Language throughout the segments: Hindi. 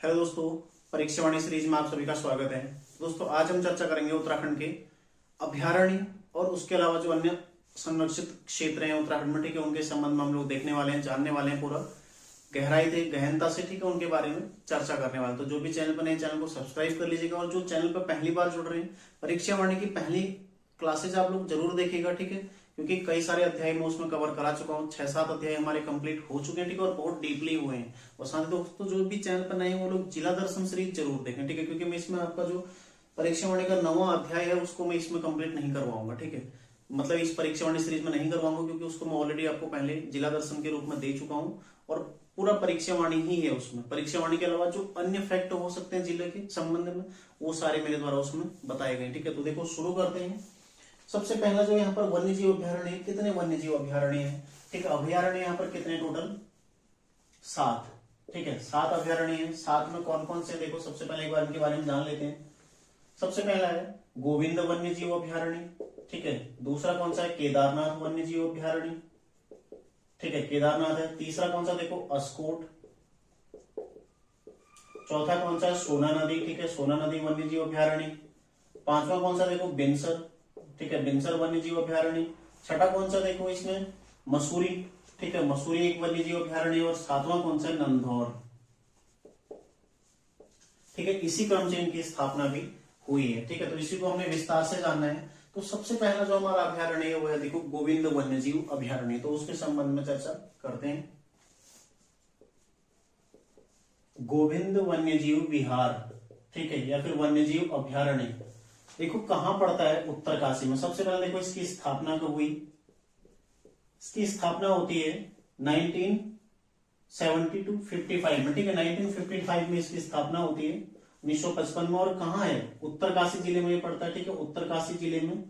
हेलो दोस्तों, परीक्षावाणी सीरीज में आप सभी का स्वागत है। दोस्तों, आज हम चर्चा करेंगे उत्तराखंड के अभ्यारण्य और उसके अलावा जो अन्य संरक्षित क्षेत्र हैं उत्तराखंड में, ठीक है, उनके संबंध में हम लोग देखने वाले हैं, जानने वाले हैं, पूरा गहराई से गहनता से, ठीक है, उनके बारे में चर्चा करने वाले। तो जो भी चैनल पर नए, चैनल को सब्सक्राइब कर लीजिएगा और जो चैनल पर पहली बार जुड़ रहे हैं, परीक्षावाणी की पहली क्लासेज आप लोग जरूर देखिएगा, ठीक है, क्योंकि कई सारे अध्याय मैं उसमें कवर करा चुका हूँ। 6-7 अध्याय हमारे कंप्लीट हो चुके हैं, ठीक है, और बहुत डीपली हुए हैं। और साथ ही दोस्तों, जो भी चैनल पर नए हैं वो लोग जिला दर्शन सीरीज जरूर देखें, ठीक है, क्योंकि मैं इसमें आपका जो परीक्षावाणी का 9वां अध्याय है उसको मैं इसमें कंप्लीट नहीं करवाऊंगा, ठीक है, मतलब इस परीक्षावाणी सीरीज में नहीं करवाऊंगा, क्योंकि उसको मैं ऑलरेडी आपको पहले जिला दर्शन के रूप में दे चुका हूँ और पूरा परीक्षावाणी ही है। उसमें परीक्षावाणी के अलावा जो अन्य फैक्ट हो सकते हैं जिले के संबंध में, वो सारे मेरे द्वारा उसमें बताए गए, ठीक है। तो देखो, शुरू करते हैं। सबसे पहला जो यहाँ पर वन्य जीव अभ्यारण्य है, कितने वन्य जीव अभ्यारण्य है, ठीक है, अभ्यारण्य यहाँ पर कितने टोटल 7, ठीक है, 7 अभ्यारण्य है। 7 में कौन कौन से, देखो सबसे पहले एक बार इनके बारे में जान लेते हैं। सबसे पहला है गोविंद वन्य जीव अभ्यारण्य, ठीक है। दूसरा कौन सा है, केदारनाथ वन्य जीव अभ्यारण्य, ठीक है, केदारनाथ है। तीसरा कौन सा, देखो अस्कोट। चौथा कौन सा है, सोना नदी, ठीक है, सोना नदी वन्य जीव अभ्यारण्य। पांचवा कौन सा, देखो बिनसर, ठीक है, बिनसर वन्य जीव अभ्यारण्य। छठा कौन सा, देखो इसमें मसूरी, ठीक है, मसूरी एक वन्य जीव अभ्यारण्य। और सातवां कौन सा है, नंधौर, ठीक है। इसी क्रम से इनकी स्थापना भी हुई है, ठीक है। तो इसी को हमें विस्तार से जानना है। तो सबसे पहला जो हमारा अभ्यारण्य है वो है, देखो, गोविंद वन्य जीव अभ्यारण्य। तो उसके संबंध में चर्चा करते हैं। गोविंद वन्य जीव विहार, ठीक है, या फिर वन्य जीव अभ्यारण्य, देखो कहां पड़ता है, उत्तरकाशी में। सबसे पहले देखो इसकी स्थापना कब हुई। इसकी स्थापना होती है 1970-55 में, ठीक है, 1955 में इसकी स्थापना होती है, 1955 में। और कहां है, उत्तरकाशी जिले में ये पड़ता है, ठीक है, उत्तरकाशी जिले में।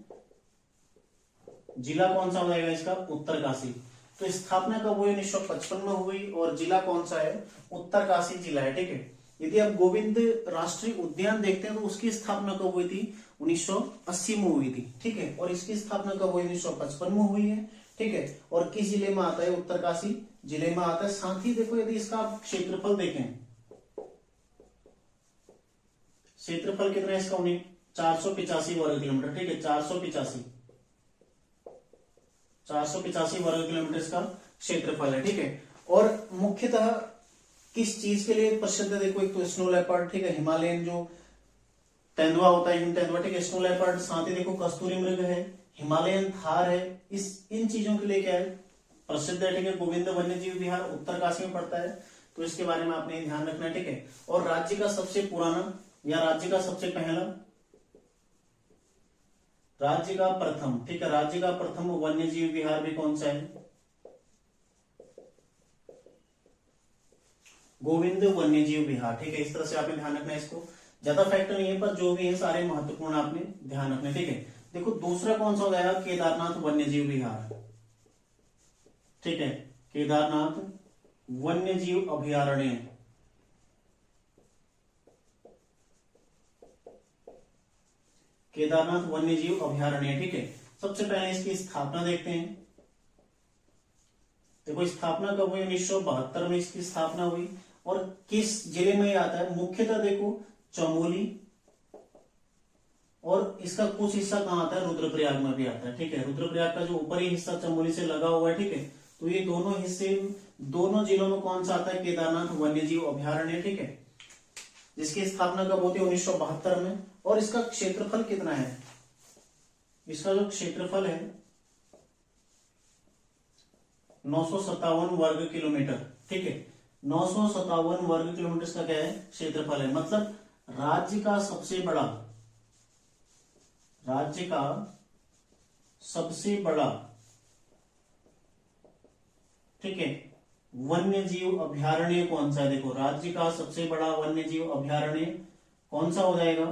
जिला कौन सा हो जाएगा इसका, उत्तरकाशी। तो स्थापना कब हुई, 1955 में हुई। और जिला कौन सा है, उत्तरकाशी जिला है, ठीक है। यदि आप गोविंद राष्ट्रीय उद्यान देखते हैं तो उसकी स्थापना कब हुई थी, 1980 में हुई थी, ठीक है। और इसकी स्थापना कब हुई, 1955 में हुई है, ठीक है। और किस जिले में आता है, उत्तरकाशी जिले में आता है। साथ ही देखो, यदि इसका आप क्षेत्रफल देखें, क्षेत्रफल कितना है इसका, 485 वर्ग किलोमीटर, ठीक है, 485 वर्ग किलोमीटर इसका क्षेत्रफल है, ठीक है। और मुख्यतः किस चीज के लिए प्रसिद्ध है, देखो, एक तो स्नो लेपर्ड, ठीक है, हिमालयन जो तेंदुआ होता है, हिम तेंदुआ, ठीक है, स्नो लेपर्ड। साथ ही देखो कस्तूरी मृग है, हिमालयन थार है। इन चीजों के लिए क्या है, प्रसिद्ध है, ठीक है। गोविंद वन्य जीव विहार उत्तरकाशी में पड़ता है, तो इसके बारे में आपने ध्यान रखना है, ठीक है। और राज्य का सबसे पुराना या राज्य का सबसे पहला, राज्य का प्रथम, ठीक है, राज्य का प्रथम वन्य जीव विहार भी कौन सा है, गोविंद वन्य जीव विहार, ठीक है। इस तरह से आपने ध्यान रखना है। इसको ज्यादा फैक्ट नहीं है, पर जो भी है सारे महत्वपूर्ण आपने ध्यान रखना है, ठीक है। देखो, दूसरा कौन सा हो जाएगा, केदारनाथ वन्य जीव विहार, ठीक है, केदारनाथ वन्य जीव अभ्यारण्य, केदारनाथ वन्य जीव अभ्यारण्य, ठीक है। सबसे पहले इसकी स्थापना देखते हैं। देखो, स्थापना कब हुई, 1972 में इसकी स्थापना हुई। और किस जिले में आता है, मुख्यतः देखो चमोली, और इसका कुछ हिस्सा कहां आता है, रुद्रप्रयाग में भी आता है, ठीक है। रुद्रप्रयाग का जो ऊपरी हिस्सा चमोली से लगा हुआ है, ठीक है। तो ये दोनों हिस्से, दोनों जिलों में कौन सा आता है, केदारनाथ वन्य जीव अभ्यारण्य, ठीक है, जिसकी स्थापना कब होती है, 1972 में। और इसका क्षेत्रफल कितना है, इसका जो क्षेत्रफल है 957 वर्ग किलोमीटर, ठीक है, 957 वर्ग किलोमीटर का क्या है, क्षेत्रफल है। मतलब राज्य का सबसे बड़ा, राज्य का सबसे बड़ा, ठीक है, वन्य जीव अभ्यारण्य कौन सा है। देखो, राज्य का सबसे बड़ा वन्य जीव अभ्यारण्य कौन सा हो जाएगा,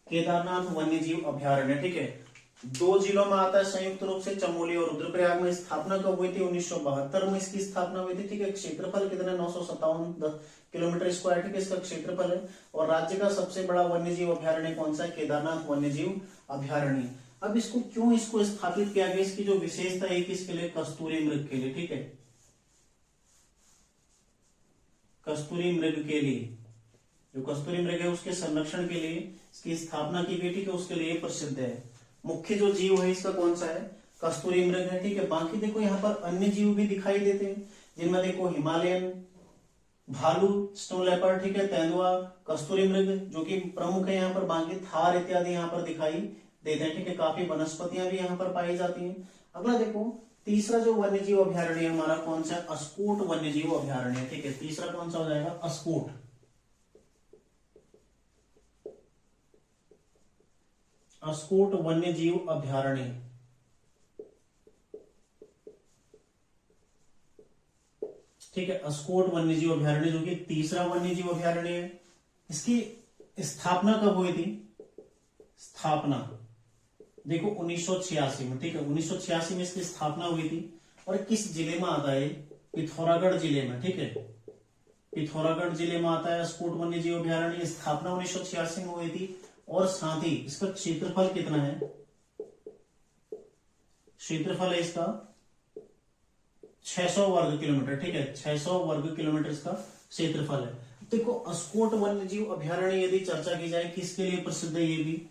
केदारनाथ वन्य जीव अभ्यारण्य, ठीक है। 2 जिलों में आता है संयुक्त रूप से, चमोली और रुद्रप्रयाग में। स्थापना कब हुई थी, 1972 में इसकी स्थापना हुई थी, ठीक है। क्षेत्रफल कितना, 957 किलोमीटर स्क्वायर, ठीक है, इसका क्षेत्रफल है। और राज्य का सबसे बड़ा वन्य जीव अभ्यारण्य कौन सा है, केदारनाथ वन्य जीव अभ्यारण्य। अब इसको क्यों इसको स्थापित किया गया, इसकी जो विशेषता है किसके लिए, कस्तूरी मृग के लिए, ठीक है। कस्तूरी मृग के लिए, जो कस्तूरी मृग है उसके संरक्षण के लिए इसकी स्थापना की गई, ठीक है, उसके लिए प्रसिद्ध है। मुख्य जो जीव है इसका कौन सा है, कस्तूरी मृग है, ठीक है। बाकी देखो यहाँ पर अन्य जीव भी दिखाई देते हैं, जिनमें देखो हिमालयन भालू, स्नो लेपर्ड, ठीक है, तेंदुआ, कस्तूरी मृग जो कि प्रमुख है यहाँ पर, बाकी थार इत्यादि यहाँ पर दिखाई देते हैं, ठीक है। काफी वनस्पतियां भी यहाँ पर पाई जाती हैं। अगला देखो तीसरा जो वन्य जीव अभ्यारण्य हमारा कौन सा, अस्कोट वन्य जीव अभ्यारण्य, ठीक है। तीसरा कौन सा हो जाएगा, अस्कोट। अस्कोट वन्य जीव अभ्यारण्य, ठीक है। अस्कोट वन्य जीव अभ्यारण्य जो कि तीसरा वन्य जीव अभ्यारण्य है। इसकी स्थापना कब हुई थी, स्थापना देखो 1986 में, ठीक है। 1986 में इसकी स्थापना हुई थी। और किस जिले में आता है, पिथौरागढ़ जिले में, ठीक है। पिथौरागढ़ जिले में आता है अस्कोट वन्य जीव अभ्यारण्य। स्थापना 1986 में हुई थी। और साथ ही इसका क्षेत्रफल कितना है, क्षेत्रफल है इसका 600 वर्ग किलोमीटर, ठीक है। 600 वर्ग किलोमीटर इसका क्षेत्रफल है। देखो अस्कोट वन्य जीव अभ्यारण्य यदि चर्चा की जाए किसके लिए प्रसिद्ध है, ये भी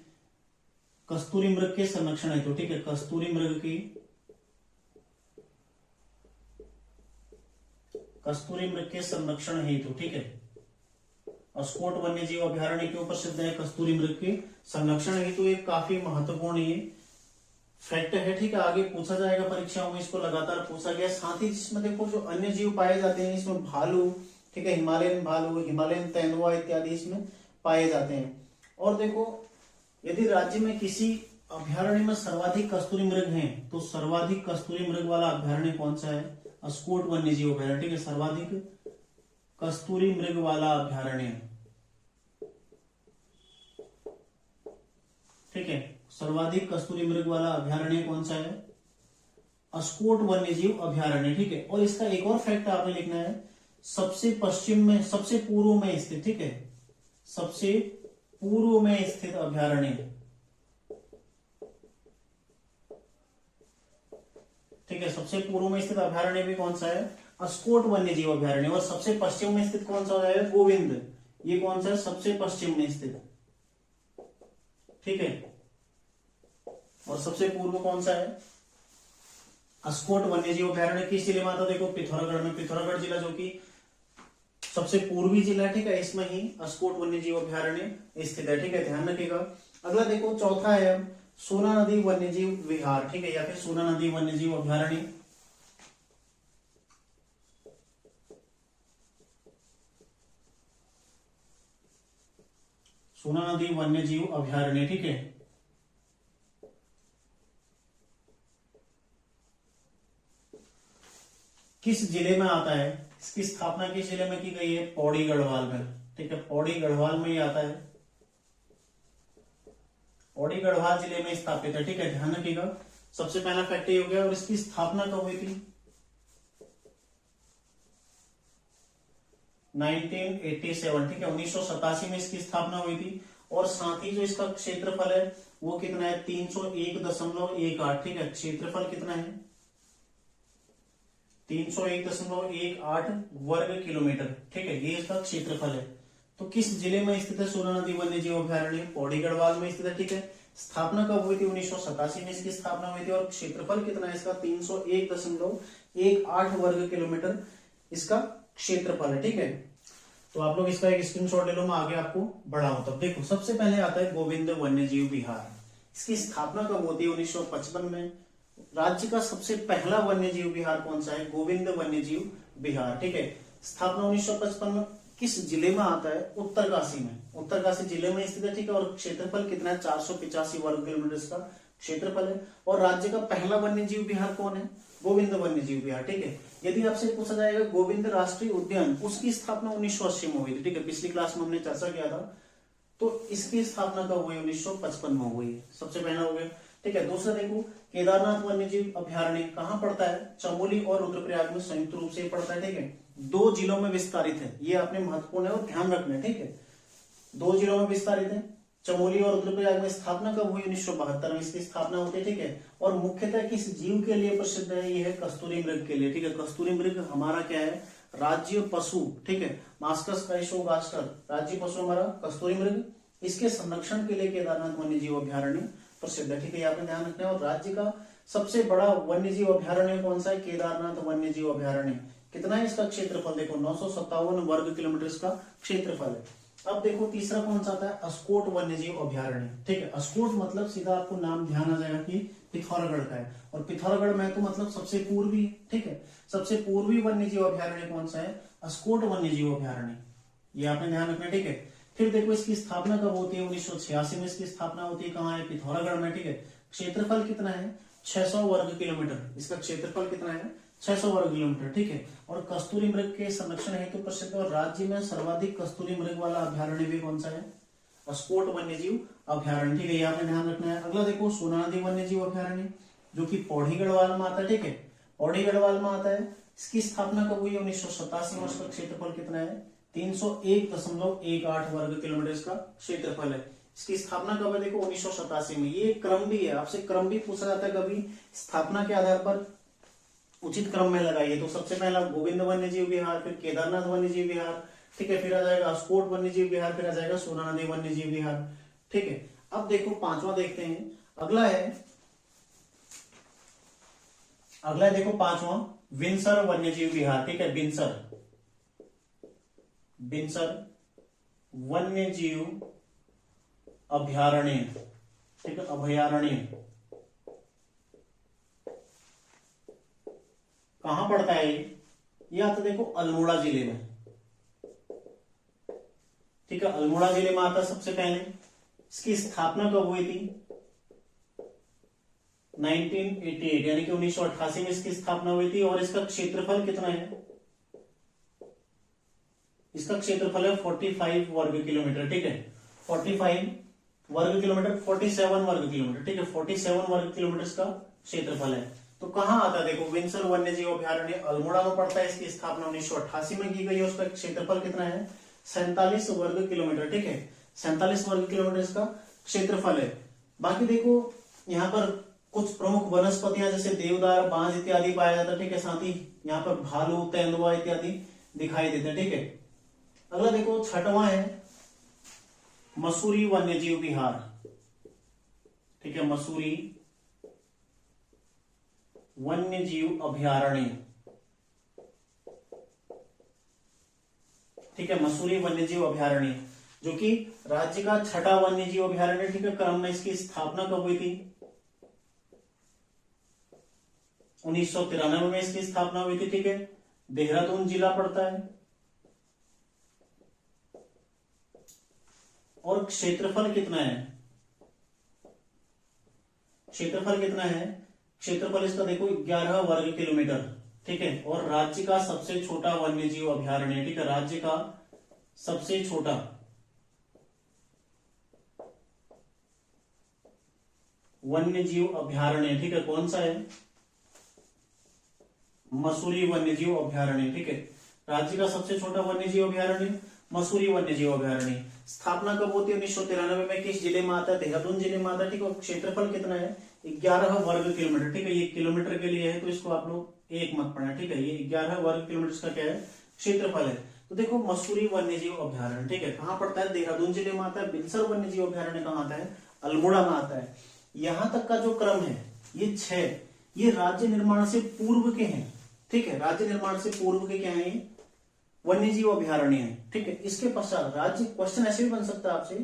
कस्तूरी मृग के संरक्षण हेतु, ठीक है। कस्तूरी मृग की, कस्तूरी मृग के संरक्षण हेतु, ठीक है। अस्कोट वन्य जीव अभ्यारण्य क्यों प्रसिद्ध है, कस्तूरी मृग के संरक्षण हेतु। एक काफी महत्वपूर्ण ये फैक्ट है, ठीक है। आगे पूछा जाएगा परीक्षाओं में, इसको लगातार पूछा गया। साथ ही जिसमें देखो जो अन्य जीव पाए जाते हैं इसमें भालू, ठीक है, हिमालयन भालू, हिमालयन तेंदुआ इत्यादि इसमें पाए जाते हैं। और देखो यदि राज्य में किसी अभ्यारण्य में सर्वाधिक कस्तूरी मृग हैं तो सर्वाधिक कस्तूरी मृग वाला अभ्यारण्य कौन सा है, अस्कोट वन्य जीव अभ्यारण्य, ठीक है। सर्वाधिक कस्तूरी मृग वाला अभ्यारण्य, ठीक है। सर्वाधिक कस्तूरी मृग वाला अभ्यारण्य कौन सा है, अस्कोट वन्य जीव अभ्यारण्य, ठीक है। और इसका एक और फैक्ट आपने लिखना है, सबसे पश्चिम में, सबसे पूर्व में स्थित, ठीक है, सबसे पूर्व में स्थित अभ्यारण्य, ठीक है। सबसे पूर्व में स्थित अभ्यारण्य भी कौन सा है, अस्कोट वन्य जीव अभ्यारण्य। और सबसे पश्चिम में स्थित कौन सा हो जाएगा, गोविंद, ये कौन सा है, सबसे पश्चिम में स्थित, ठीक है। और सबसे पूर्व कौन सा है, अस्कोट वन्य जीव अभ्यारण्य किस जिले में आता है, देखो पिथौरागढ़ में। पिथौरागढ़ जिला जो कि सबसे पूर्वी जिला, ठीक है, इसमें ही अस्कोट वन्य जीव अभ्यारण्य स्थित है, ठीक है, ध्यान रखिएगा। अगला देखो चौथा है अब सोना नदी वन्य जीव विहार, ठीक है, या फिर सोना नदी वन्य जीव अभ्यारण्य। सोना नदी वन्य जीव अभ्यारण्य, ठीक है। किस जिले में आता है, इसकी स्थापना किस जिले में की गई है, पौड़ी गढ़वाल में, ठीक है। पौड़ी गढ़वाल में ही आता है, पौड़ी गढ़वाल जिले में स्थापित है, ठीक है, ध्यान रखिएगा। सबसे पहला फैक्ट ये हो गया। और इसकी स्थापना कब हुई थी, 1987, ठीक है, 1987 में इसकी स्थापना हुई थी। और साथ ही जो इसका क्षेत्रफल है वो कितना है, 301.18, ठीक है। क्षेत्रफल कितना है, 301.18 वर्ग किलोमीटर, ठीक है, ये इसका क्षेत्रफल है। तो किस जिले में स्थित है सोना नदी वन्य जीव अभ्यारण्य, पौड़ी गढ़वाल में स्थित है, ठीक है। स्थापना कब हुई थी, 1987 में इसकी स्थापना हुई थी। और क्षेत्रफल कितना है इसका, 301.18 वर्ग किलोमीटर इसका क्षेत्रफल है, ठीक है। तो आप लोग इसका एक स्क्रीनशॉट ले लो, मैं आगे आपको बढ़ाऊं। तब देखो सबसे पहले आता है गोविंद वन्य जीव विहार। इसकी स्थापना कब होती है, 1955 में। राज्य का सबसे पहला वन्य जीव विहार कौन सा है, गोविंद वन्य जीव विहार, ठीक है। स्थापना 1955 में। किस जिले में आता है, उत्तरकाशी में, उत्तरकाशी जिले में स्थित है, ठीक है। और क्षेत्रफल कितना है, 485 वर्ग किलोमीटर इसका क्षेत्रफल है। और राज्य का पहला वन्य जीव विहार कौन है, गोविंद वन्य जीव विहार, ठीक है। यदि आपसे पूछा जाएगा गोविंद राष्ट्रीय उद्यान, उसकी स्थापना 1980 में हुई थी, ठीक है। पिछली क्लास में हमने चर्चा किया था। तो इसकी स्थापना कब हुई, 1955 में हुई, सबसे पहला हो गया, ठीक है। दूसरा देखो केदारनाथ वन्य जीव अभ्यारण्य कहाँ पड़ता है, चमोली और रुद्रप्रयाग में संयुक्त रूप से पड़ता है, ठीक है। 2 जिलों में विस्तारित है, ये आपने महत्वपूर्ण है और ध्यान रखना है, ठीक है। 2 जिलों में विस्तारित है, चमोली और रुद्रप्रयाग में। स्थापना कब हुई, 1972 में इसकी स्थापना होती है, ठीक है। और मुख्यतः किस जीव के लिए प्रसिद्ध है, ये है कस्तूरी मृग के लिए, ठीक है। कस्तूरी मृग हमारा क्या है, राज्य पशु, ठीक है, मास्कस काइशोगास्टर, राज्य पशु हमारा कस्तूरी मृग, इसके संरक्षण के लिए केदारनाथ वन्य जीव अभ्यारण्य प्रसिद्ध है, ठीक है, आपने ध्यान रखना है। और राज्य का सबसे बड़ा वन्य जीव अभ्यारण्य कौन सा है? केदारनाथ वन्य जीव अभ्यारण्य। कितना है इसका क्षेत्रफल? देखो 957 वर्ग किलोमीटर इसका क्षेत्रफल है। अब देखो तीसरा कौन सा आता है? अस्कोट वन्य जीव अभ्यारण्य, ठीक है। अस्कोट मतलब सीधा आपको नाम ध्यान आ जाएगा कि पिथौरागढ़ का है, और पिथौरागढ़ में तो मतलब सबसे पूर्वी, ठीक है, सबसे पूर्वी वन्य जीव अभ्यारण्य कौन सा है? अस्कोट वन्य जीव अभ्यारण्य, ये आपने ध्यान रखना, ठीक है। फिर देखो इसकी स्थापना कब होती है? 1986 में इसकी स्थापना होती है। कहाँ है? पिथौरागढ़ में, ठीक है। क्षेत्रफल कितना है? 600 वर्ग किलोमीटर, इसका क्षेत्रफल कितना है? 600 वर्ग किलोमीटर, ठीक है। और कस्तूरी मृग के संरक्षण हेतु प्रसिद्ध, और राज्य में सर्वाधिक कस्तूरी मृग वाला अभ्यारण्य भी कौन सा है? अस्कोट वन्य जीव अभ्यारण्य, ठीक है, ये आपने ध्यान रखना है। अगला देखो सोना नदी वन्य जीव अभ्यारण्य, जो कि पौड़ी गढ़वाल में आता है, ठीक है, पौड़ी गढ़वाल में आता है। इसकी स्थापना कब हुई? 1987 में। इसका क्षेत्रफल कितना है? 301.18 वर्ग किलोमीटर इसका क्षेत्रफल है। इसकी स्थापना कब है? देखो 1987 में। ये क्रम भी है, आपसे क्रम भी पूछा जाता है कभी, स्थापना के आधार पर उचित क्रम में लगाइए। तो सबसे पहला गोविंद वन्य जीव विहार, फिर केदारनाथ वन्य जीव विहार, ठीक है, फिर आ जाएगा अस्कोट वन्य जीव विहार, फिर आ जाएगा सोना नदी वन्य जीव विहार, ठीक है। अब देखो पांचवा देखते हैं। अगला है देखो पांचवा बिनसर वन्य जीव विहार, ठीक है, बिनसर वन्य जीव अभ्यारण्य, ठीक है, अभयारण्य। कहां पड़ता है ये? या तो देखो अल्मोड़ा जिले में, ठीक है, अल्मोड़ा जिले में आता सबसे पहले। इसकी स्थापना कब हुई थी? 1988, यानी कि 1988 में इसकी स्थापना हुई थी। और इसका क्षेत्रफल कितना है? इसका क्षेत्रफल है 45 वर्ग किलोमीटर, ठीक है, 45 वर्ग किलोमीटर, 47 वर्ग किलोमीटर, ठीक है, 47 वर्ग किलोमीटर इसका क्षेत्रफल है। तो कहां आता है? देखो बिनसर वन्य जीव अभ्यारण्य अल्मोड़ा में पड़ता है। इसकी स्थापना 1988 में की गई है। उसका क्षेत्रफल कितना है? 47 वर्ग किलोमीटर, ठीक है, 47 वर्ग किलोमीटर इसका क्षेत्रफल है। बाकी देखो यहाँ पर कुछ प्रमुख वनस्पतियां जैसे देवदार, बांज इत्यादि पाया जाता है, ठीक है, साथ ही यहाँ पर भालू, तेंदुआ इत्यादि दिखाई देते हैं, ठीक है। अगला देखो छठवां है मसूरी वन्य जीव विहार, ठीक है, मसूरी वन्य जीव अभ्यारण्य, ठीक है, मसूरी वन्य जीव अभ्यारण्य, जो कि राज्य का छठा वन्य जीव अभ्यारण्य, ठीक है। क्रम में इसकी स्थापना कब हुई थी? 1993 में इसकी स्थापना हुई थी, ठीक है। देहरादून जिला पड़ता है। और क्षेत्रफल कितना है? क्षेत्रफल कितना है? क्षेत्रफल इसका देखो 11 वर्ग किलोमीटर, ठीक है। और राज्य का सबसे छोटा वन्य जीव अभ्यारण्य, ठीक है, राज्य का सबसे छोटा वन्य जीव अभ्यारण्य, ठीक है, कौन सा है? मसूरी वन्य जीव अभ्यारण्य, ठीक है, राज्य का सबसे छोटा वन्य जीव अभ्यारण्य मसूरी वन्य जीव अभ्यारण्य। स्थापना कब होती है? 1993 में। किस जिले में आता है? देहरादून जिले में आता है, ठीक है। क्षेत्रफल कितना है? 11 वर्ग किलोमीटर, ठीक है, ये किलोमीटर के लिए है तो इसको आप लोग एक मत पढ़ना, ठीक है। ये 11 वर्ग किलोमीटर का क्या है? क्षेत्रफल है। तो देखो मसूरी वन्य जीव अभ्यारण्य, ठीक है, कहां पड़ता है? देहरादून जिले में आता है। बिनसर वन्य जीव अभ्यारण्य कहां आता है? अल्मोड़ा में आता है। यहां तक का जो क्रम है ये 6, ये राज्य निर्माण से पूर्व के हैं, ठीक है, राज्य निर्माण से पूर्व के क्या है? वन्य जीव अभ्यारण्य है, ठीक है। इसके पश्चात राज्य, क्वेश्चन ऐसे भी बन सकता है आपसे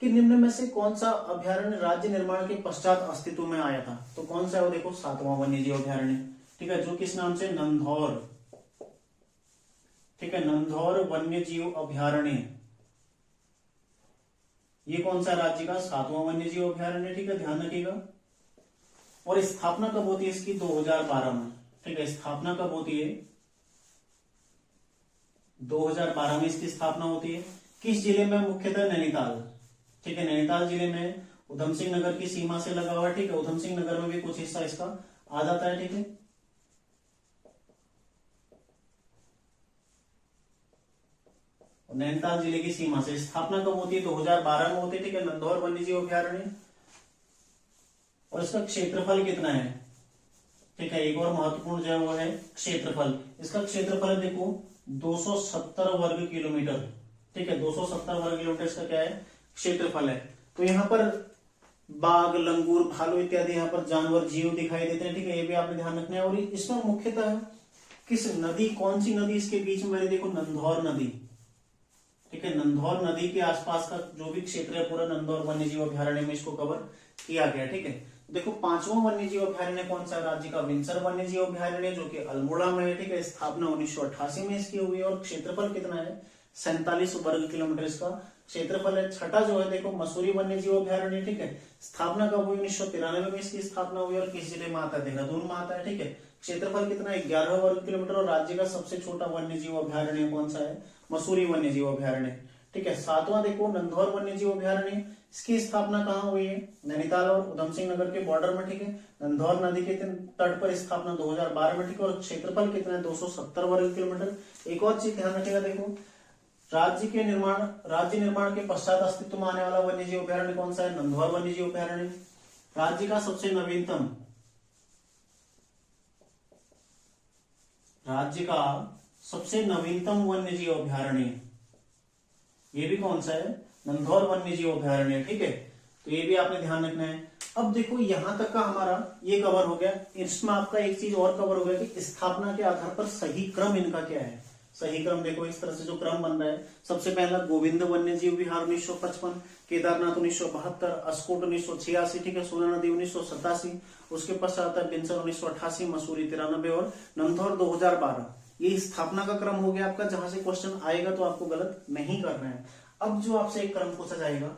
कि निम्न में से कौन सा अभ्यारण्य राज्य निर्माण के पश्चात अस्तित्व में आया था? तो कौन सा है वो? देखो 7वां वन्य जीव अभ्यारण्य, ठीक है, जो किस नाम से? नंधौर, ठीक है, नंधौर वन्य जीव अभ्यारण्य। ये कौन सा? राज्य का 7वां वन्य जीव अभ्यारण्य, ठीक है, ध्यान रखिएगा। और स्थापना कब होती है इसकी? 2012 में, ठीक है, स्थापना कब होती है? 2012 में इसकी स्थापना होती है। किस जिले में? मुख्यतः नैनीताल, ठीक है, नैनीताल जिले में उधम सिंह नगर की सीमा से लगा हुआ है, ठीक है, उधम सिंह नगर में भी कुछ हिस्सा इसका आ जाता है, ठीक है। नैनीताल जिले की सीमा से स्थापना कब होती है? 2012 में होती है, ठीक है, नंधौर वन्य जीव अभ्यारण्य। और इसका क्षेत्रफल कितना है? ठीक है, एक और महत्वपूर्ण जो है वो है क्षेत्रफल। इसका क्षेत्रफल है देखो 270 वर्ग किलोमीटर। ठीक है, 270 वर्ग किलोमीटर इसका क्या है, क्षेत्रफल है। तो यहाँ पर बाघ, लंगूर, भालू इत्यादि यहाँ पर जानवर, जीव दिखाई देते हैं। ठीक है, ये भी आपने ध्यान रखना है। और इसमें मुख्यतः किस नदी, कौन सी नदी इसके बीच में बनी, देखो नंधौर नदी। ठीक है, नंधौर नदी के आसपास का जो भी क्षेत्र है पूरा नंधौर वन्य जीव अभ्यारण्य में इसको कवर किया गया। ठीक है, देखो पांचवा वन्य जीव अभ्यारण्य कौन सा है, राज्य का विंसर वन्य जीव अभ्यारण्य जो कि अल्मोड़ा में है। ठीक है, स्थापना 1988 में इसकी हुई है और क्षेत्रफल कितना है, 47 वर्ग किलोमीटर इसका क्षेत्रफल है। छठा जो है देखो मसूरी वन्य जीव अभ्यारण्य। ठीक है, स्थापना कब हुई, 1993 में इसकी स्थापना हुई और किस जिले में आता है, देहरादून में आता है। ठीक है, क्षेत्रफल कितना है, 11 वर्ग किलोमीटर। और राज्य का सबसे छोटा वन्य जीव अभ्यारण्य कौन सा है, मसूरी वन्य जीव अभ्यारण्य। ठीक है, सातवां देखो नंधौर वन्य जीव अभ्यारण्य, इसकी स्थापना कहाँ हुई है, नैनीताल और उधम सिंह नगर के बॉर्डर में। ठीक है, नंधौर नदी के तट पर स्थापना 2012 में। ठीक है, और क्षेत्रफल कितना है, 270 वर्ग किलोमीटर। एक और चीज ध्यान रखिएगा, देखो राज्य निर्माण के पश्चात अस्तित्व में आने वाला वन्य जीव अभ्यारण्य कौन सा है, नंधौर वन्य जीव अभ्यारण्य। राज्य का सबसे नवीनतम वन्य जीव अभ्यारण्य ये भी कौन सा है, नंधौर वन्य जीव अभ्यारण्य। ठीक है, तो ये भी आपने ध्यान रखना है। अब देखो यहां तक का हमारा ये कवर हो गया। इसमें आपका एक चीज और कवर हो गया कि स्थापना के आधार पर सही क्रम इनका क्या है। सही क्रम देखो इस तरह से जो क्रम बन रहा है, सबसे पहला गोविंद वन्य जीव विहार 1955, केदारनाथ 1972, अस्कोट 1986, ठीक है, सोना नदी 1987, उसके पश्चात आता है बिनसर 1988, मसूरी 93 और नंधौर 2012। ये स्थापना का क्रम हो गया आपका। जहां से क्वेश्चन आएगा तो आपको गलत नहीं करना है। अब जो आपसे एक क्रम पूछा जाएगा,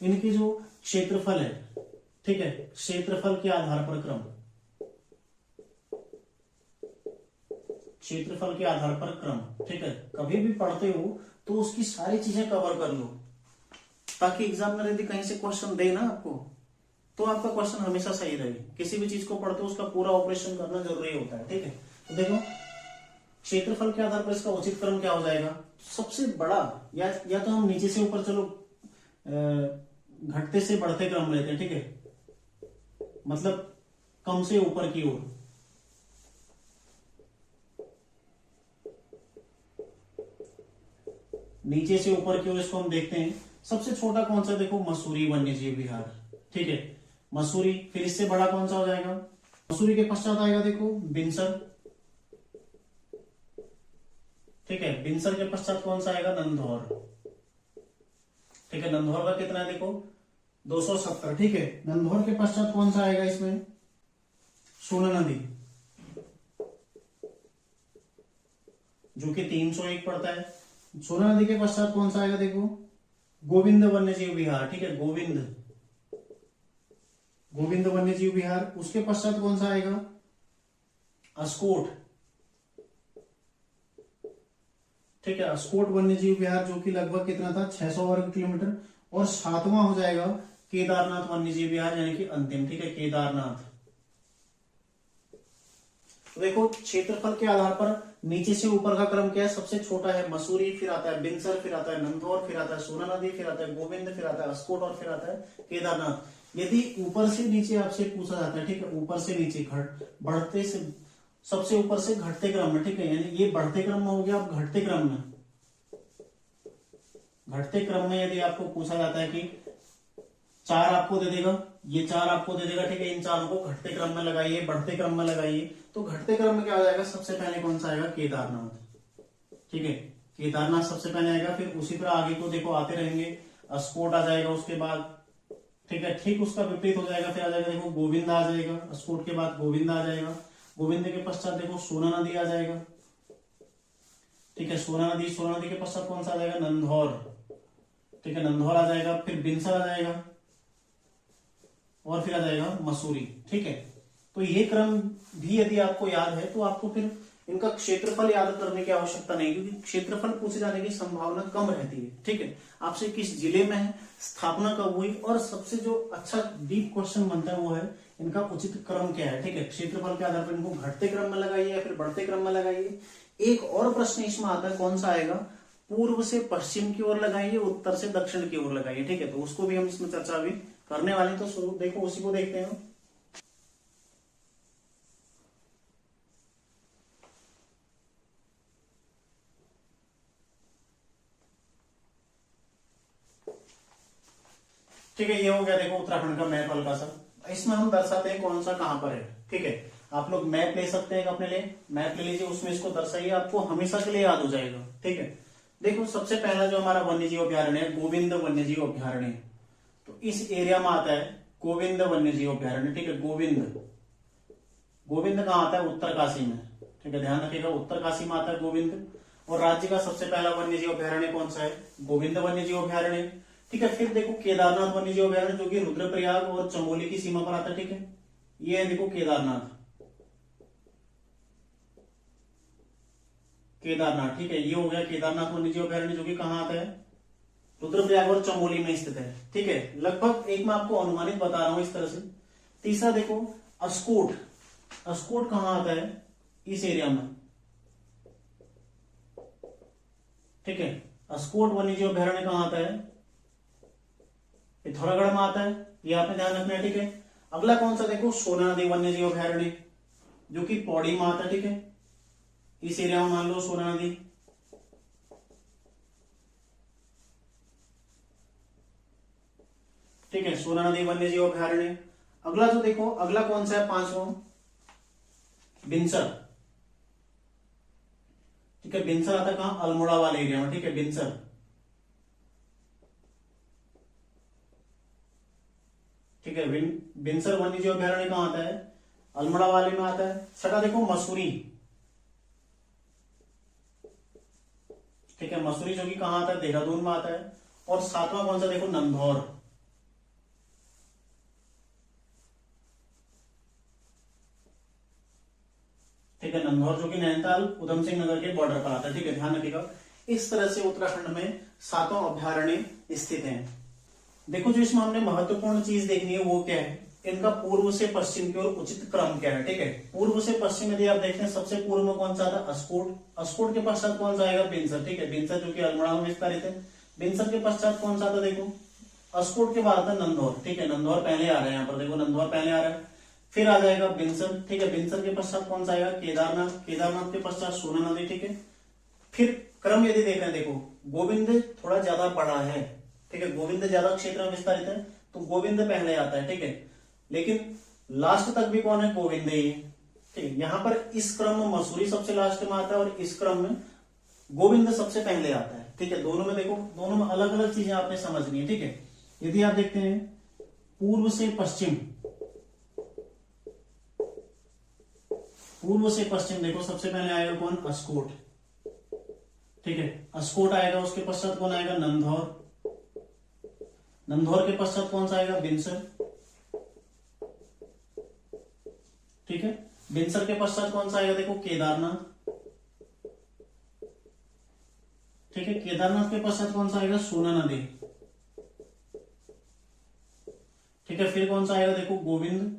इनकी जो क्षेत्रफल है, ठीक है, क्षेत्रफल के आधार पर क्रम, क्षेत्रफल के आधार पर क्रम। ठीक है, कभी भी पढ़ते हो तो उसकी सारी चीजें कवर कर लो, ताकि एग्जामिनर यदि कहीं से क्वेश्चन दे ना आपको, तो आपका क्वेश्चन हमेशा सही रहे। किसी भी चीज को पढ़ते हो उसका पूरा ऑपरेशन करना जरूरी होता है। ठीक है, तो देखो क्षेत्रफल के आधार पर इसका उचित क्रम क्या हो जाएगा, सबसे बड़ा, या तो हम नीचे से ऊपर, चलो घटते से बढ़ते क्रम लेते हैं। ठीक है, मतलब कम से ऊपर की ओर। नीचे से ऊपर की ओर इसको हम देखते हैं। सबसे छोटा कौन सा, देखो मसूरी वन्य जीव विहार। ठीक है, मसूरी। फिर इससे बड़ा कौन सा हो जाएगा, मसूरी के पश्चात आएगा देखो बिनसर। ठीक है, बिनसर के पश्चात कौन सा आएगा, नंधौर। ठीक है, नंधौर का कितना है देखो 270। ठीक है, नंधौर के पश्चात कौन सा आएगा इसमें, सोना नदी, जो कि 301 पड़ता है। सोना नदी के पश्चात कौन सा आएगा देखो, गोविंद वन्य जीव विहार। ठीक है, गोविंद वन्य जीव विहार। उसके पश्चात कौन सा आएगा, अस्कोट। ठीक है, अस्कोट वन्य जीव विहार, जो कि लगभग कितना था, 600 वर्ग किलोमीटर। और सातवां हो जाएगा केदारनाथ वन्य जीव विहार, यानी कि अंतिम। ठीक है, केदारनाथ। तो देखो क्षेत्रफल के आधार पर नीचे से ऊपर का क्रम क्या है, सबसे छोटा है मसूरी, फिर आता है बिनसर, फिर आता है नंधौर, फिर आता है सोना नदी, फिर आता है गोविंद, फिर आता है अस्कोट और फिर आता है केदारनाथ। यदि ऊपर से नीचे आपसे पूछा जाता है, ठीक है, ऊपर से नीचे बढ़ते से, सबसे ऊपर से घटते क्रम में। ठीक है, यानी ये बढ़ते क्रम में हो गया। अब घटते क्रम में यदि आपको पूछा जाता है कि 4 आपको दे देगा, ये 4 आपको दे देगा। ठीक है, इन चारों को घटते क्रम में लगाइए, बढ़ते क्रम में लगाइए। तो घटते क्रम में क्या हो जाएगा, सबसे पहले कौन सा आएगा, केदारनाथ। ठीक है, केदारनाथ सबसे पहले आएगा। फिर उसी तरह आगे को देखो आते रहेंगे, अस्कोट आ जाएगा उसके बाद। ठीक है, ठीक उसका विपरीत हो जाएगा, फिर आ जाएगा देखो गोविंद आ जाएगा, अस्कोट के बाद गोविंद आ जाएगा। गोविंद के पश्चात देखो सोना नदी आ जाएगा। ठीक है, सोना नदी के पश्चात कौन सा आ जाएगा, नंधौर। ठीक है, नंधौर आ जाएगा, फिर बिनसर आ जाएगा और फिर आ जाएगा मसूरी। ठीक है, तो ये क्रम भी यदि आपको याद है तो आपको फिर इनका क्षेत्रफल याद करने की आवश्यकता नहीं, क्योंकि क्षेत्रफल पूछे जाने की संभावना कम रहती है। ठीक है, आपसे किस जिले में है, स्थापना कब हुई, और सबसे जो अच्छा डीप क्वेश्चन बनता है वो है इनका उचित क्रम क्या है। ठीक है, क्षेत्रफल के आधार पर इनको घटते क्रम में लगाइए या फिर बढ़ते क्रम में लगाइए। एक और प्रश्न इसमें आता है, कौन सा आएगा, पूर्व से पश्चिम की ओर लगाइए, उत्तर से दक्षिण की ओर लगाइए। ठीक है, तो उसको भी हम इसमें चर्चा अभी करने वाले। तो देखो उसी को देखते हैं। ठीक है, ये हो गया देखो उत्तराखंड का मैप हल्का सा। इसमें हम दर्शाते हैं कौन सा कहां पर है। ठीक है, आप लोग मैप ले सकते हैं अपने लिए, मैप ले लीजिए, उसमें इसको दर्शाइए, आपको हमेशा के लिए याद हो जाएगा। ठीक है, देखो सबसे पहला जो हमारा वन्य जीव अभ्यारण्य है गोविंद वन्य जीव अभ्यारण्य, तो इस एरिया में आता है गोविंद वन्य जीव अभ्यारण्य। ठीक है, गोविंद, गोविंद कहाँ आता है? उत्तरकाशी में। ठीक है, ध्यान रखिएगा उत्तरकाशी में आता है गोविंद। और राज्य का सबसे पहला वन्य जीव अभ्यारण्य कौन सा है? गोविंद वन्य जीव अभ्यारण्य। ठीक है, फिर देखो केदारनाथ वन्य जीव अभ्यारण्य जो कि रुद्रप्रयाग और चमोली की सीमा पर आता है। ठीक है, ये है देखो केदारनाथ, केदारनाथ। ठीक है, ये हो गया केदारनाथ वन्य जीव अभ्यारण्य जो कि कहाँ आता है? रुद्रप्रयाग और चमोली में स्थित है। ठीक है, लगभग एक मैं आपको अनुमानित बता रहा हूं इस तरह से। तीसरा देखो अस्कोट, अस्कोट कहाँ आता है? इस एरिया में। ठीक है, अस्कोट वन्य जीव अभ्यारण्य कहाँ आता है? पिथौरागढ़ में आता है, ये आपने ध्यान रखना है। ठीक है, अगला कौन सा देखो सोना नदी वन्य जीव अभ्यारण्य जो कि पौड़ी में आता है। ठीक है, इस एरिया में मान लो सोना नदी। ठीक है, सोना नदी वन्य जीव अभ्यारण्य। अगला जो देखो अगला कौन सा है? पांचवा बिनसर। ठीक है, बिनसर आता है कहां? अल्मोड़ा वाले एरिया में। ठीक है, बिनसर। ठीक है, बिनसर वन्य जीव अभ्यारण्य कहां आता है? अल्मोड़ा वाले में आता है। छठा देखो मसूरी। ठीक है, मसूरी जो कि कहां आता है? देहरादून में आता है। और सातवां कौन सा देखो? नंदौर। ठीक है, नंदौर जो कि नैनीताल उधम सिंह नगर के बॉर्डर पर आता है। ठीक है, ध्यान रखिएगा इस तरह से उत्तराखंड में सातों अभ्यारण्य स्थित हैं। देखो जो इसमें हमने महत्वपूर्ण चीज देखनी है वो क्या है? इनका पूर्व से पश्चिम की ओर उचित क्रम क्या है। ठीक है, पूर्व से पश्चिम यदि आप देखते हैं सबसे पूर्व में कौन सा आता है? अस्कोट। अस्कोट के पश्चात कौन सा आएगा? बिनसर। ठीक है, बिनसर जो कि अल्मोड़ा में विस्तारित है। बिनसर के पश्चात कौन सा आता है? देखो अस्कोट के बाद आता है नंदौर। ठीक है, नंदौर पहले आ रहा है, यहाँ पर देखो नंदौर पहले आ रहा है, फिर आ जाएगा बिनसर। ठीक है, बिनसर के पश्चात कौन सा आएगा? केदारनाथ। केदारनाथ के पश्चात सोना नदी। ठीक है, फिर क्रम यदि देख रहे हैं देखो गोविंद थोड़ा ज्यादा बड़ा है। ठीक है, गोविंद ज्यादा क्षेत्र में विस्तारित है तो गोविंद पहले आता है। ठीक है, लेकिन लास्ट तक भी कौन है? गोविंद ही है। ठीक है, यहां पर इस क्रम में मसूरी सबसे लास्ट में आता है और इस क्रम में गोविंद सबसे पहले आता है। ठीक है, दोनों में देखो दोनों में अलग अलग चीजें आपने समझनी है। ठीक है, यदि आप देखते हैं पूर्व से पश्चिम, पूर्व से पश्चिम देखो सबसे पहले आएगा कौन? अस्कोट। ठीक है, अस्कोट आएगा, उसके पश्चात कौन आएगा? नंदौर। नंदौर के पश्चात कौन सा आएगा? बिनसर। ठीक है, बिनसर के पश्चात कौन सा आएगा? देखो केदारनाथ। ठीक है, केदारनाथ के पश्चात कौन सा आएगा? सोना नदी। ठीक है, फिर कौन सा आएगा? देखो गोविंद।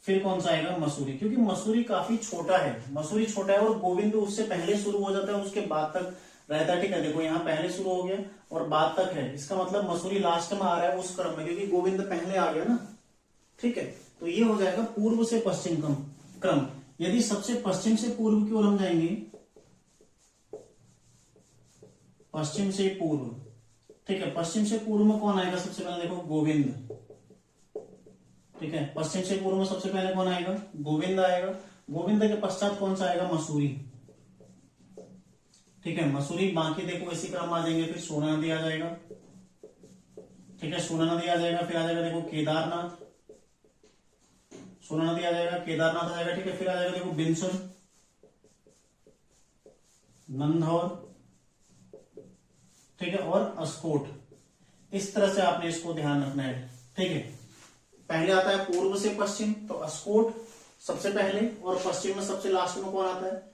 फिर कौन सा आएगा? मसूरी। क्योंकि मसूरी काफी छोटा है, मसूरी छोटा है और गोविंद उससे पहले शुरू हो जाता है, उसके बाद तक रहता है। ठीक है, देखो यहाँ पहले शुरू हो गया और बाद तक है, इसका मतलब मसूरी लास्ट में आ रहा है उस क्रम में, क्योंकि गोविंद पहले आ गया ना। ठीक है, तो ये हो जाएगा पूर्व से पश्चिम क्रम। यदि सबसे पश्चिम से पूर्व की ओर हम जाएंगे, पश्चिम से पूर्व। ठीक है, पश्चिम से पूर्व में कौन आएगा? सबसे पहले देखो गोविंद। ठीक है, पश्चिम से पूर्व में सबसे पहले कौन आएगा? गोविंद आएगा। गोविंद के पश्चात कौन सा आएगा? मसूरी। ठीक है, मसूरी बाकी देखो इसी क्रम आ जाएंगे, फिर सोना नदी आ जाएगा। ठीक है, सोना नदी आ जाएगा, फिर आ जाएगा देखो केदारनाथ। सोना नदी आ जाएगा, केदारनाथ आ जाएगा। ठीक है, फिर आ जाएगा देखो बिनसर, नंदौर। ठीक है, और अस्कोट। इस तरह से आपने इसको ध्यान रखना है। ठीक है, पहले आता है पूर्व से पश्चिम तो अस्कोट सबसे पहले, और पश्चिम में सबसे लास्ट में कौन आता है?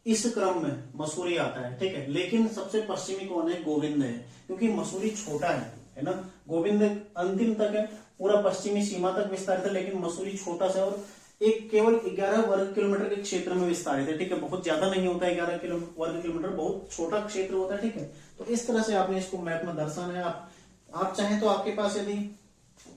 इस क्रम में मसूरी आता है। ठीक है, लेकिन सबसे पश्चिमी कौन है? गोविंद है, क्योंकि मसूरी छोटा है ना। गोविंद अंतिम तक है, पूरा पश्चिमी सीमा तक विस्तारित है, लेकिन मसूरी छोटा सा और एक केवल 11 वर्ग किलोमीटर के क्षेत्र में विस्तारित है। ठीक है, बहुत ज्यादा नहीं होता है, 11 वर्ग किलोमीटर बहुत छोटा क्षेत्र होता है। ठीक है, तो इस तरह से आपने इसको मैप में दर्शाना है। आप चाहें तो आपके पास यदि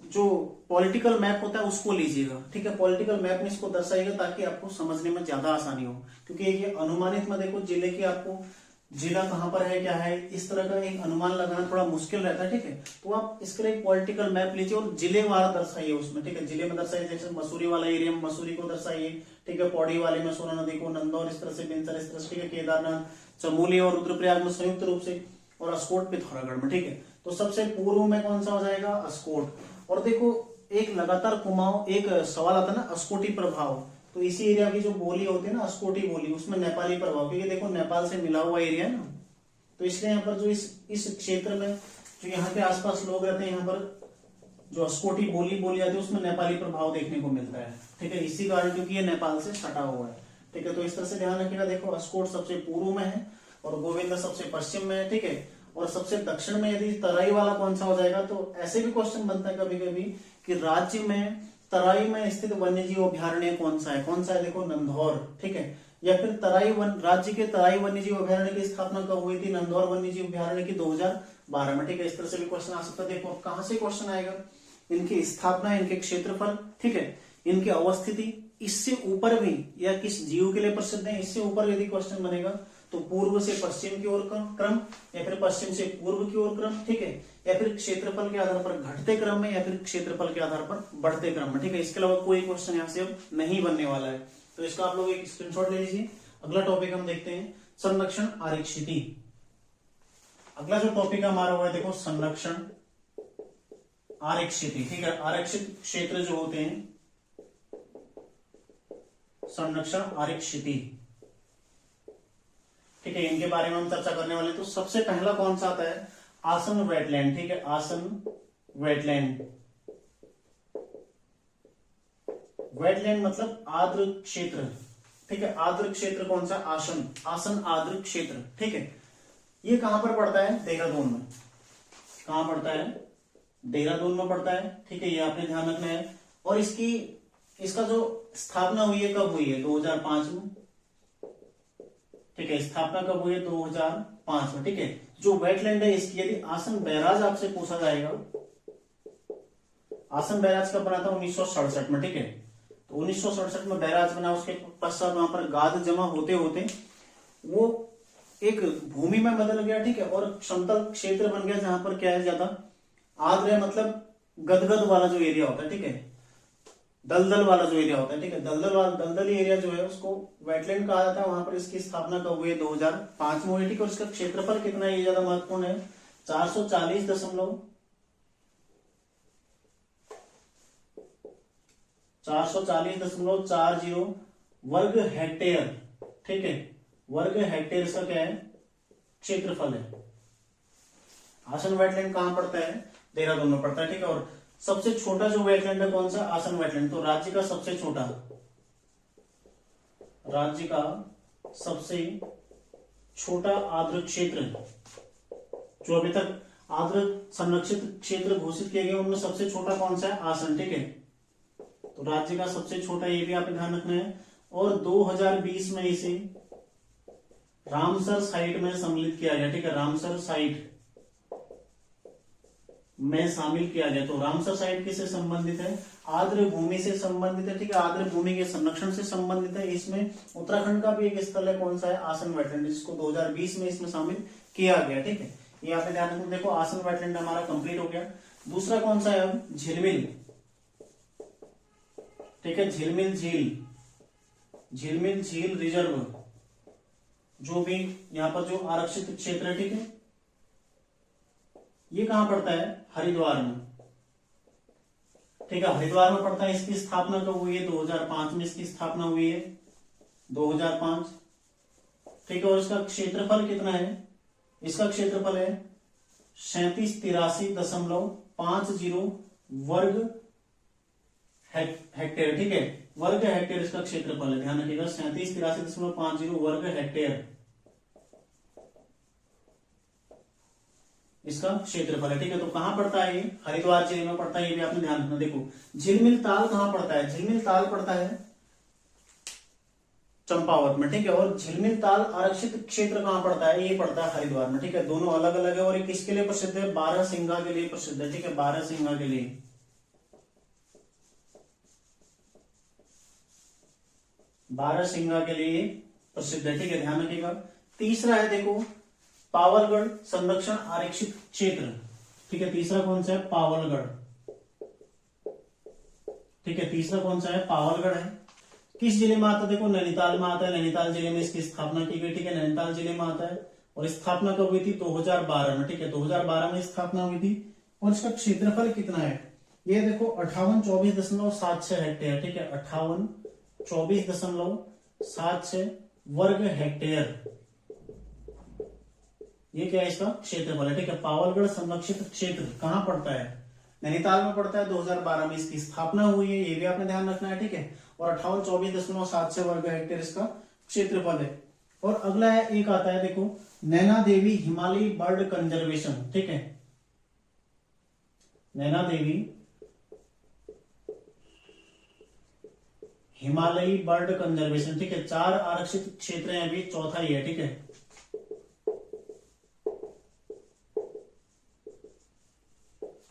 जो पॉलिटिकल मैप होता है उसको लीजिएगा। ठीक है, पॉलिटिकल मैप में इसको दर्शाइएगा ताकि आपको समझने में ज्यादा आसानी हो, क्योंकि ये अनुमानित में देखो जिले की आपको जिला कहाँ पर है, क्या है, इस तरह का एक अनुमान लगाना थोड़ा मुश्किल रहता है। ठीक है, तो आप इसके लिए पॉलिटिकल मैप लीजिए और जिले वाला दर्शाइए उसमें। ठीक है, जिले में दर्शाइए, जैसे मसूरी वाला एरिया में मसूरी को दर्शाइए। ठीक है, पौड़ी वाले में सोना नदी को, नंदौर इस तरह से, बिनसर इस तरह से, ठीक है, केदारनाथ, चमोली और रुद्रप्रयाग में संयुक्त रूप से, और अस्कोट पिथौरागढ़ में। ठीक है, तो सबसे पूर्व में कौन सा हो जाएगा, अस्कोट। और देखो एक लगातार कुमाऊं, एक सवाल आता है ना, अस्कोटी प्रभाव, तो इसी एरिया की जो बोली होती है ना, अस्कोटी बोली, उसमें नेपाली प्रभाव, क्योंकि देखो नेपाल से मिला हुआ एरिया है ना, तो इसलिए यहाँ पर जो इस क्षेत्र में जो यहाँ के आसपास लोग रहते हैं, यहाँ पर जो अस्कोटी बोली बोली जाती है उसमें नेपाली प्रभाव देखने को मिलता है। ठीक है, इसी कारण क्योंकि ये नेपाल से सटा हुआ है। ठीक है, तो इस तरह से ध्यान रखिएगा। देखो अस्कोट सबसे पूर्व में है और गोविंदा सबसे पश्चिम में है। ठीक है, और सबसे दक्षिण में यदि तराई वाला कौन सा हो जाएगा, तो ऐसे भी क्वेश्चन बनता है कभी कभी कि राज्य में तराई में स्थित वन्यजीव अभ्यारण्य कौन सा है, कौन सा है, देखो नंदौर। ठीक है, या फिर राज्य के तराई वन्यजीव अभ्यारण्य की स्थापना कब हुई थी, नंदौर वन्यजीव अभ्यारण्य की 2012 में। ठीक है, इस तरह से भी क्वेश्चन आ सकता है। देखो कहां से क्वेश्चन आएगा, इनकी स्थापना, इनके क्षेत्रफल, ठीक है, इनकी अवस्थिति, इससे ऊपर भी या किस जीव के लिए प्रसिद्ध है, इससे ऊपर यदि क्वेश्चन बनेगा तो पूर्व से पश्चिम की ओर क्रम, या फिर पश्चिम से पूर्व की ओर क्रम। ठीक है, या फिर क्षेत्रफल के आधार पर घटते क्रम में, या फिर क्षेत्रफल के आधार पर बढ़ते क्रम में। ठीक है, इसके अलावा कोई क्वेश्चन यहाँ से अब नहीं बनने वाला है, तो इसका आप लोग एक स्क्रीनशॉट ले लीजिए। अगला टॉपिक हम देखते हैं संरक्षण आरक्षिति। अगला जो टॉपिक हमारा हुआ है, देखो संरक्षण आरक्षिति। ठीक है, आरक्षित क्षेत्र जो होते हैं, संरक्षण आरक्षिति। ठीक है, इनके बारे में हम चर्चा करने वाले हैं। तो सबसे पहला कौन सा आता है, आसन वेटलैंड। ठीक है, आसन वेटलैंड। वेटलैंड मतलब आर्द्र क्षेत्र। ठीक है, आर्द्र क्षेत्र कौन सा, आसन, आसन आर्द्र क्षेत्र। ठीक है, ये कहां पर पड़ता है, देहरादून में। कहां पड़ता है, देहरादून में पड़ता है। ठीक है, ये आपने ध्यान रखना है। और इसका जो स्थापना हुई है, कब हुई है, 2005 में। ठीक है, स्थापना कब हुई है, 2005 में। ठीक है, जो वेटलैंड है इसकी यदि आसन बैराज आपसे पूछा जाएगा, आसन बैराज कब बना था, 1967 में। ठीक है, तो 1967 में बैराज बना, उसके पश्चात वहां पर गाद जमा होते होते वो एक भूमि में बदल गया। ठीक है, और समतल क्षेत्र बन गया, जहां पर क्या है, ज्यादा आर्द्र है, मतलब गदगद वाला जो एरिया होता है। ठीक है, दलदल वाला जो एरिया होता है। ठीक है, दलदली एरिया जो है उसको वेटलैंड कहा जाता है। वहां पर इसकी स्थापना कब हुई है, 2005 में हुई। ठीक है, और इसका क्षेत्रफल कितना है, ये ज्यादा महत्वपूर्ण है, 440.40 वर्ग हेक्टेयर। ठीक है, वर्ग हेक्टेयर इसका क्या है, क्षेत्रफल है। आसन वेटलैंड कहां पड़ता है, देहरादून में पड़ता है। ठीक है, और सबसे छोटा जो वेटलैंड है कौन सा, आसन वेटलैंड। तो राज्य का सबसे छोटा आर्द्र क्षेत्र, जो अभी तक आर्द्र संरक्षित क्षेत्र घोषित किए गए उनमें सबसे छोटा कौन सा है, आसन। ठीक है, तो राज्य का सबसे छोटा, ये भी आपको ध्यान रखना है। और 2020 में इसे रामसर साइट में सम्मिलित किया गया। ठीक है, रामसर साइट में शामिल किया गया। तो रामसर साइट किससे संबंधित है, आर्द्र भूमि से संबंधित है। ठीक है, आर्द्र भूमि के संरक्षण से संबंधित है। इसमें उत्तराखंड का भी एक स्थल है, कौन सा है, आसन वेटलैंड, जिसको 2020 में इसमें शामिल किया गया। ठीक है, ये आपने ध्यान रखना। देखो आसन वेटलैंड हमारा कंप्लीट हो गया। दूसरा कौन सा है, झिलमिल। ठीक है, झिलमिल झील रिजर्व, जो भी यहाँ पर जो आरक्षित क्षेत्र है। ठीक है, ये कहां पड़ता है, हरिद्वार में। ठीक है, हरिद्वार में पड़ता है। इसकी स्थापना कब हुई है, 2005 में इसकी स्थापना हुई है, 2005। ठीक है, और इसका क्षेत्रफल कितना है, इसका क्षेत्रफल है 3783.50 वर्ग हेक्टेयर। ठीक है, वर्ग हेक्टेयर इसका क्षेत्रफल है, ध्यान रखिएगा, 3783.50 वर्ग हेक्टेयर इसका क्षेत्रफल है। ठीक है, तो कहां पड़ता है, ये हरिद्वार जिले में पड़ता है, ये भी आपने ध्यान रखना। देखो झिलमिल ताल कहां पड़ता है, झिलमिल ताल पड़ता है चंपावत में। ठीक है, और झिलमिल ताल आरक्षित क्षेत्र कहां पड़ता है, ये पड़ता है हरिद्वार में। ठीक है, दोनों अलग अलग है। और ये किसके लिए प्रसिद्ध है, बारहसिंगा के लिए प्रसिद्ध है। ठीक है, बारहसिंगा के लिए, बारहसिंगा के लिए प्रसिद्ध है। ठीक है, ध्यान रखिएगा। तीसरा है देखो पावलगढ़ संरक्षण आरक्षित क्षेत्र, ठीक है। तीसरा कौन सा है? पावलगढ़, ठीक है। तीसरा कौन सा है? पावलगढ़ है। किस जिले में आता है? देखो नैनीताल में आता है, नैनीताल जिले में इसकी स्थापना की गई, ठीक है। नैनीताल जिले में आता है और स्थापना कब हुई थी? 2012 में, ठीक है। 2012 में स्थापना हुई थी। और इसका क्षेत्रफल कितना है? ये देखो 5824.76 हेक्टेयर, ठीक है। 5824.76 वर्ग हेक्टेयर, ये क्या है? इसका क्षेत्रफल है, ठीक है। पावलगढ़ संरक्षित क्षेत्र कहां पड़ता है? नैनीताल में पड़ता है। 2012 में इसकी स्थापना हुई है, ये भी आपने ध्यान रखना है, ठीक है। और 5824.76 वर्ग हेक्टेयर इसका क्षेत्रफल है। और अगला है, एक आता है देखो नैना देवी हिमालयी बर्ड कंजर्वेशन, ठीक है। नैना देवी हिमालयी बर्ड कंजर्वेशन, ठीक है। 4 आरक्षित क्षेत्र हैं, अभी चौथा ही है, ठीक है।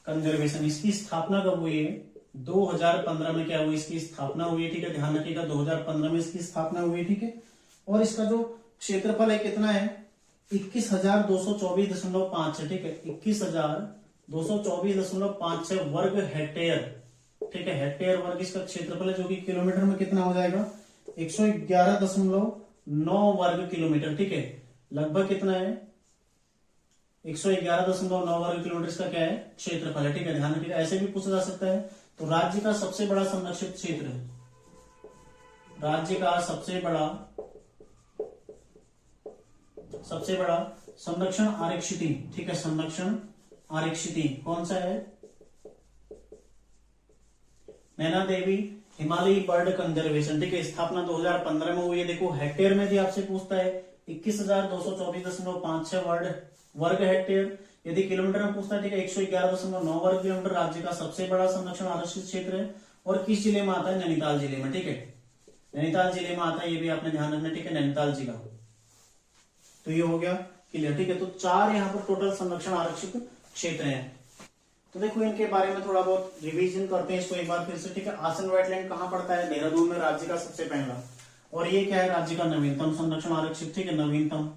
कंजर्वेशन, इसकी स्थापना कब हुई है? 2015 में क्या हुई? इसकी स्थापना हुई है, ठीक है। ध्यान रखिएगा 2015 में इसकी स्थापना हुई है, ठीक है। और इसका जो क्षेत्रफल है कितना है? 21,224.5 है, ठीक है। 21,224.5 वर्ग हेक्टेयर, ठीक है। हेक्टेयर वर्ग इसका क्षेत्रफल है, जो कि किलोमीटर में कितना हो जाएगा? 111.9 वर्ग किलोमीटर, ठीक है। लगभग कितना है? 111.9 वर्ग किलोमीटर इसका क्या है? क्षेत्रफल है, ठीक है। ध्यान रखिएगा, ऐसे भी पूछा जा सकता है। तो राज्य का सबसे बड़ा संरक्षित क्षेत्र, राज्य का सबसे बड़ा संरक्षण आरक्षित, ठीक है। संरक्षण आरक्षित कौन सा है? नैना देवी हिमालयी बर्ड कंजर्वेशन, ठीक है। स्थापना 2015 में हुई है। देखो हेक्टेयर में भी आपसे पूछता है 21,224.5 वर्ग हेक्टेयर। यदि किलोमीटर में पूछता है, ठीक है, 111.9 वर्ग किलोमीटर राज्य का सबसे बड़ा संरक्षण आरक्षित क्षेत्र है। और किस जिले में आता है? नैनीताल जिले में, ठीक है। नैनीताल जिले में आता है, ये भी आपने ध्यान रखना, ठीक है। नैनीताल जिला, तो ये हो गया क्लियर, ठीक है। तो 4 यहाँ पर टोटल संरक्षण आरक्षित क्षेत्र हैं। तो देखो इनके बारे में थोड़ा बहुत रिवीजन करते हैं इसको एक बार फिर से, ठीक है। आसन वेटलैंड कहाँ पड़ता है? देहरादून में, राज्य का सबसे पहला। और ये क्या है? राज्य का नवीनतम संरक्षण आरक्षित, ठीक है। नवीनतम,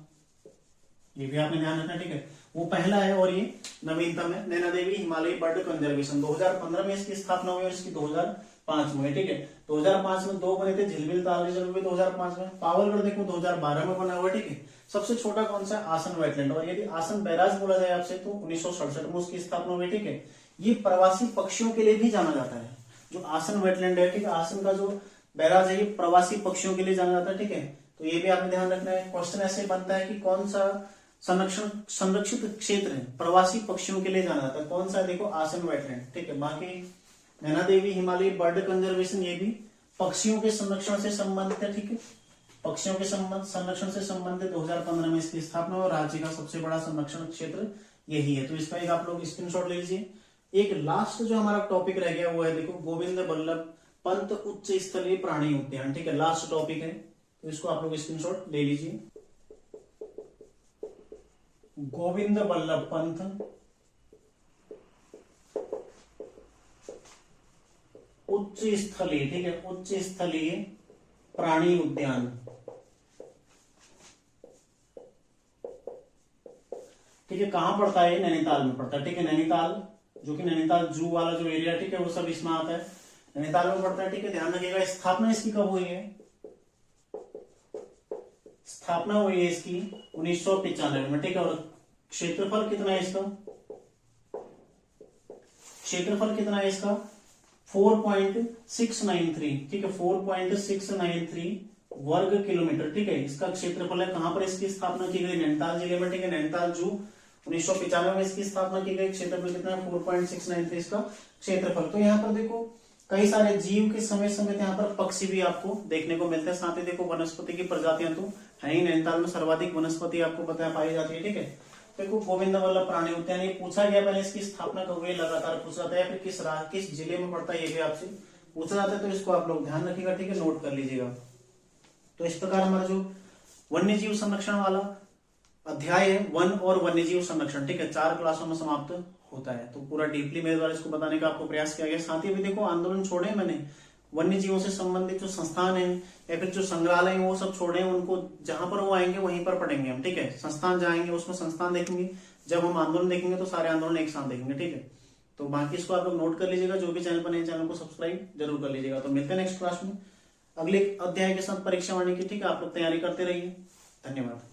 ये भी आपने ध्यान रखना, ठीक है। वो पहला है और ये नवीनतम है। नैना देवी हिमालयी बर्ड कंजर्वेशन 2015 में इसकी स्थापना हुई और इसकी 2005 में, ठीक है। 2005 में 2 बने थे, झिलमिल ताल रिजर्व भी 2005 में। पावलगढ़ देखो 2012 में बना हुआ, ठीक है। सबसे छोटा कौन सा? आसन वेटलैंड। और यदि आसन बैराज बोला जाए आपसे तो 1967 में उसकी स्थापना हुई, ठीक है। ये प्रवासी पक्षियों के लिए भी जाना जाता है, जो आसन वेटलैंड है, ठीक है। आसन का जो बैराज है ये प्रवासी पक्षियों के लिए जाना जाता है, ठीक है। तो ये भी आपने ध्यान रखना है। क्वेश्चन ऐसे बनता है कि कौन सा संरक्षित क्षेत्र है प्रवासी पक्षियों के लिए जाना जाता है? कौन सा? देखो आसन वेटलैंड, ठीक है। बाकी नैना देवी हिमालयी बर्ड कंजर्वेशन ये भी पक्षियों के संरक्षण से संबंधित है, ठीक है। पक्षियों के संरक्षण से संबंधित 2015 में इसकी स्थापना और राज्य का सबसे बड़ा संरक्षण क्षेत्र यही है। तो इसका एक आप लोग स्क्रीनशॉट ले लीजिए। एक लास्ट जो हमारा टॉपिक रह गया वो है देखो गोविंद बल्लभ पंत उच्च स्तरीय प्राणी उद्यान, ठीक है। लास्ट टॉपिक है, तो इसको आप लोग स्क्रीनशॉट ले लीजिए। गोविंद बल्लभ पंत उच्च स्थलीय, ठीक है, उच्च स्थलीय प्राणी उद्यान, ठीक है। कहां पड़ता है? नैनीताल में पड़ता है, ठीक है। नैनीताल, जो कि नैनीताल जू वाला जो एरिया, ठीक है, वो सब इसमें आता है, नैनीताल में पड़ता है, ठीक है। ध्यान रखिएगा। स्थापना इसकी कब हुई है? स्थापना हुई है इसकी 1995 में, ठीक है। और क्षेत्रफल कितना है इसका? क्षेत्रफल कितना है इसका? 4.693, ठीक है। 4.693 वर्ग किलोमीटर, ठीक है, इसका क्षेत्रफल है। कहां पर इसकी स्थापना की गई? नैनीताल जिले में, ठीक है। नैनीताल जू 1995 में इसकी स्थापना की गई। क्षेत्रफल कितना है? 4.693 इसका क्षेत्रफल। तो यहाँ पर देखो कई सारे जीव के समय समय यहाँ पर पक्षी भी आपको देखने को मिलते हैं। साथ ही देखो वनस्पति की प्रजातियां तो है ही, नैनीताल में सर्वाधिक वनस्पति आपको पता है पाई जाती है, ठीक है। देखो गोविंद बल्लभ प्राणी उद्यान, ये पूछा गया पहले इसकी स्थापना कब हुई, लगातार पूछ रहा था, या फिर किस जिले में पड़ता है ये भी आपसे पूछा जाता है। तो इसको आप लोग ध्यान रखिएगा, ठीक है, नोट कर लीजिएगा। तो इस प्रकार हमारा जो वन्य जीव संरक्षण वाला अध्याय है, वन और वन्य जीव संरक्षण, ठीक है, 4 क्लासों में समाप्त होता है। तो पूरा डीपली मेरे द्वारा इसको बताने का आपको प्रयास किया गया। साथ ही अभी देखो आंदोलन छोड़े मैंने, वन्य जीवों से संबंधित जो संस्थान है या फिर जो संग्रहालय है वो सब छोड़े, उनको जहां पर वो आएंगे वहीं पर पढ़ेंगे हम, ठीक है। संस्थान जाएंगे उसमें संस्थान देखेंगे, जब हम आंदोलन देखेंगे तो सारे आंदोलन एक साथ देखेंगे, ठीक है। तो बाकी इसको आप लोग नोट कर लीजिएगा, जो भी चैनल पर नए चैनल को सब्सक्राइब जरूर कर लीजिएगा। तो मिलते हैं नेक्स्ट क्लास में अगले अध्याय के साथ परीक्षा वाणी की, ठीक है। आप लोग तैयारी करते रहिए। धन्यवाद।